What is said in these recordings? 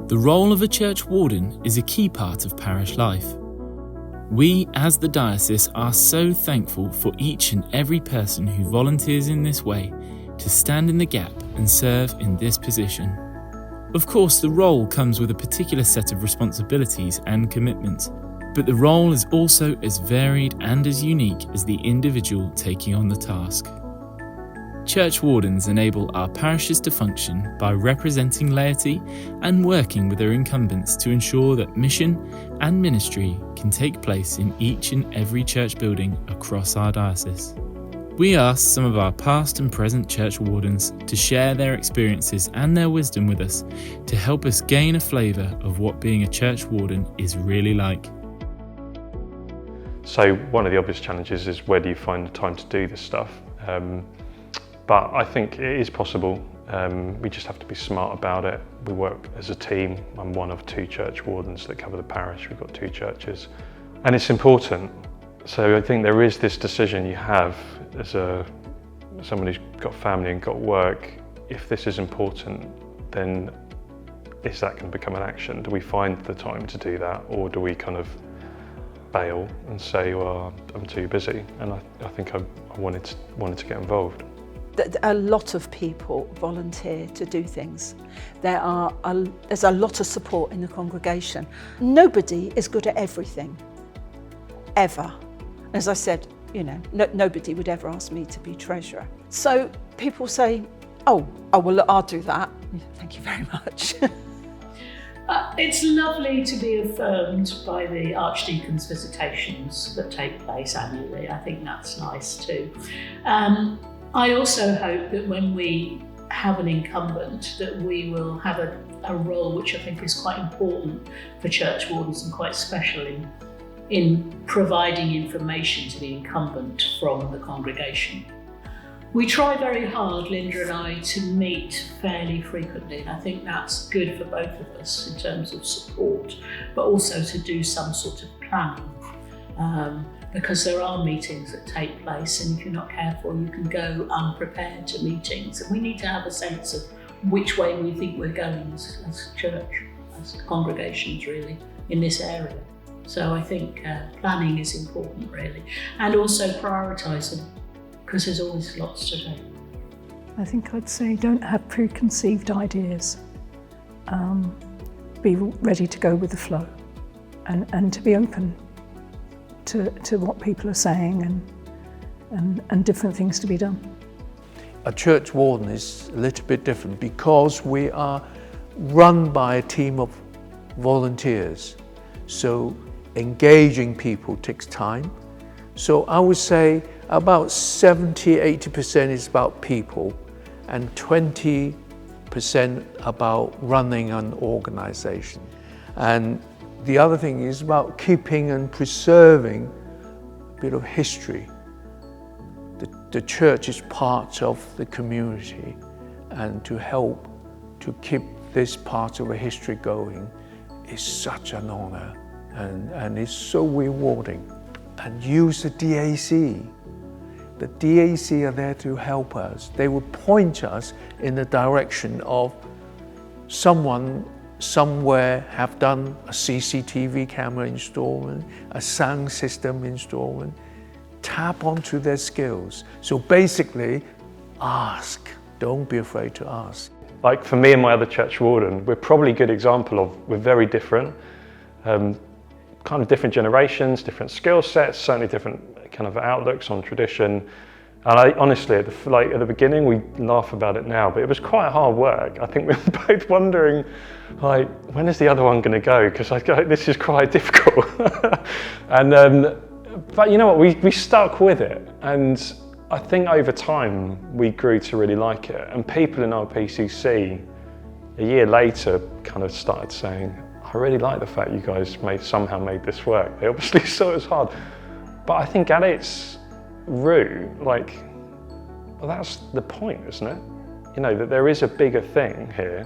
The role of a church warden is a key part of parish life. We, as the diocese, are so thankful for each and every person who volunteers in this way to stand in the gap and serve in this position. Of course, the role comes with a particular set of responsibilities and commitments, but the role is also as varied and as unique as the individual taking on the task. Churchwardens enable our parishes to function by representing laity and working with their incumbents to ensure that mission and ministry can take place in each and every church building across our diocese. We asked some of our past and present churchwardens to share their experiences and their wisdom with us to help us gain a flavour of what being a churchwarden is really like. So one of the obvious challenges is where do you find the time to do this stuff? But I think it is possible. We just have to be smart about it. We work as a team. I'm one of 2 churchwardens that cover the parish. We've got 2 churches. And it's important. So I think there is this decision you have as someone who's got family and got work. If this is important, then is that going to become an action? Do we find the time to do that, or do we kind of bail and say, well, I'm too busy? And I think I wanted to get involved. A lot of people volunteer to do things. There's a lot of support in the congregation. Nobody is good at everything, ever. As I said, nobody would ever ask me to be treasurer. So people say, oh well, I'll do that. Thank you very much. It's lovely to be affirmed by the Archdeacon's visitations that take place annually. I think that's nice too. I also hope that when we have an incumbent, that we will have a role which I think is quite important for churchwardens and quite special in providing information to the incumbent from the congregation. We try very hard, Linda and I, to meet fairly frequently, and I think that's good for both of us in terms of support, but also to do some sort of planning. Because there are meetings that take place, and if you're not careful, you can go unprepared to meetings. And we need to have a sense of which way we think we're going as church, as congregations really, in this area. So I think planning is important really, and also prioritising, because there's always lots to do. I think I'd say don't have preconceived ideas. Be ready to go with the flow, and to be open to what people are saying and different things to be done. A church warden is a little bit different because we are run by a team of volunteers. So engaging people takes time. So I would say about 70-80% is about people and 20% about running an organization. And the other thing is about keeping and preserving a bit of history. The church is part of the community, and to help to keep this part of a history going is such an honor, and it's so rewarding. And use the DAC. The DAC are there to help us. They will point us in the direction of someone somewhere have done a CCTV camera installment, a sound system installment. Tap onto their skills. So basically, ask. Don't be afraid to ask. Like for me and my other churchwarden, we're probably a good example of we're very different. Kind of different generations, different skill sets, certainly different kind of outlooks on tradition. And I honestly, at the beginning, we laugh about it now, but it was quite hard work. I think we were both wondering, like, when is the other one going to go? Because this is quite difficult. But you know what? We stuck with it, and I think over time we grew to really like it. And people in our PCC, a year later, kind of started saying, I really like the fact you guys somehow made this work. They obviously saw it was hard. But I think at its root, well, that's the point, isn't it? You know, that there is a bigger thing here,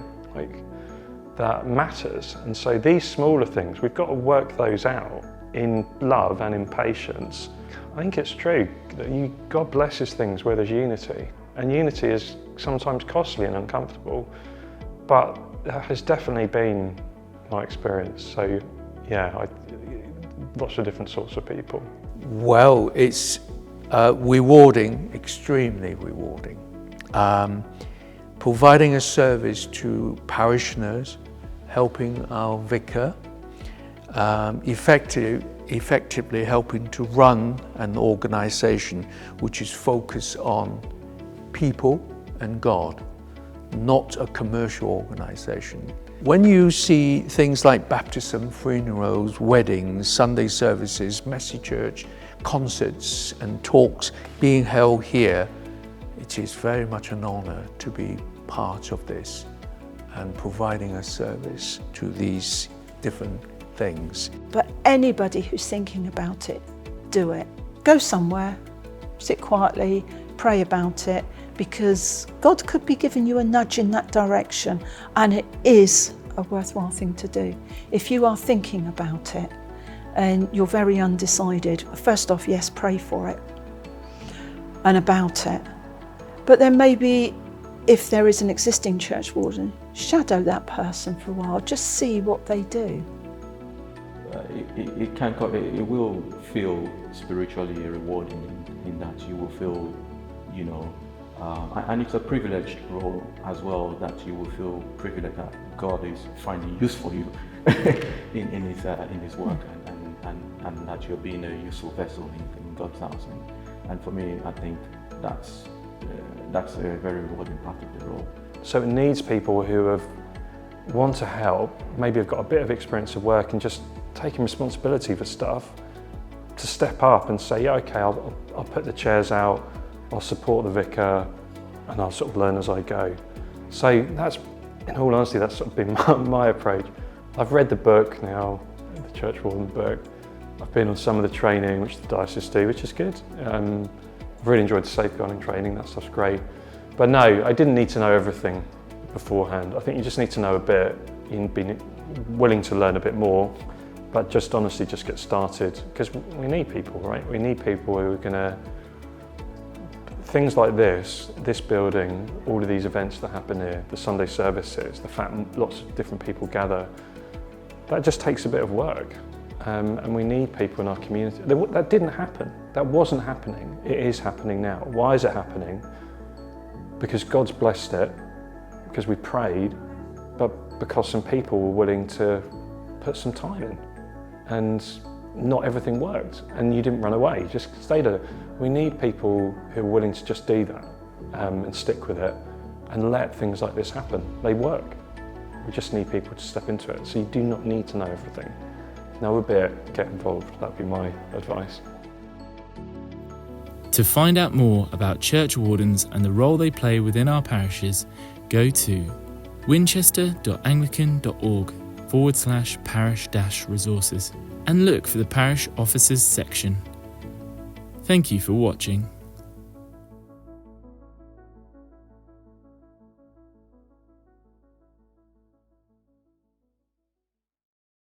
that matters. And so these smaller things, we've got to work those out in love and in patience. I think it's true that God blesses things where there's unity. And unity is sometimes costly and uncomfortable, but there has definitely been my experience. So yeah, lots of different sorts of people. Well, it's rewarding, extremely rewarding. Providing a service to parishioners, helping our vicar, effectively helping to run an organisation which is focused on people and God, not a commercial organisation. When you see things like baptism, funerals, weddings, Sunday services, messy church, concerts and talks being held here, it is very much an honour to be part of this and providing a service to these different things. But anybody who's thinking about it, do it. Go somewhere, sit quietly, pray about it, because God could be giving you a nudge in that direction, and it is a worthwhile thing to do. If you are thinking about it and you're very undecided, first off, yes, pray for it and about it. But then maybe if there is an existing churchwarden, shadow that person for a while, just see what they do. It will feel spiritually rewarding in that you will feel, and it's a privileged role as well, that you will feel privileged that God is finding use for you in His work, and that you're being a useful vessel in God's house. And for me, I think that's a very rewarding part of the role. So it needs people who want to help, maybe have got a bit of experience of work and just taking responsibility for stuff, to step up and say, yeah, okay, I'll put the chairs out, I'll support the vicar, and I'll sort of learn as I go. So that's, in all honesty, that's sort of been my approach. I've read the book now, the Churchwarden book. I've been on some of the training which the diocese do, which is good. I've really enjoyed the safeguarding training, that stuff's great. But no, I didn't need to know everything beforehand. I think you just need to know a bit, and be willing to learn a bit more, but just honestly just get started, because we need people, right? We need people who are gonna, things like this building, all of these events that happen here, the Sunday services, the fact lots of different people gather, that just takes a bit of work. And we need people in our community. That didn't happen. That wasn't happening. It is happening now. Why is it happening? Because God's blessed it, because we prayed, but because some people were willing to put some time in. And not everything worked, and you didn't run away, just stay there. We need people who are willing to just do that and stick with it and let things like this happen. They work. We just need people to step into it. So you do not need to know everything. Know a bit, get involved. That'd be my advice. To find out more about churchwardens and the role they play within our parishes, go to winchester.anglican.org/parish-resources and look for the parish officers section. Thank you for watching.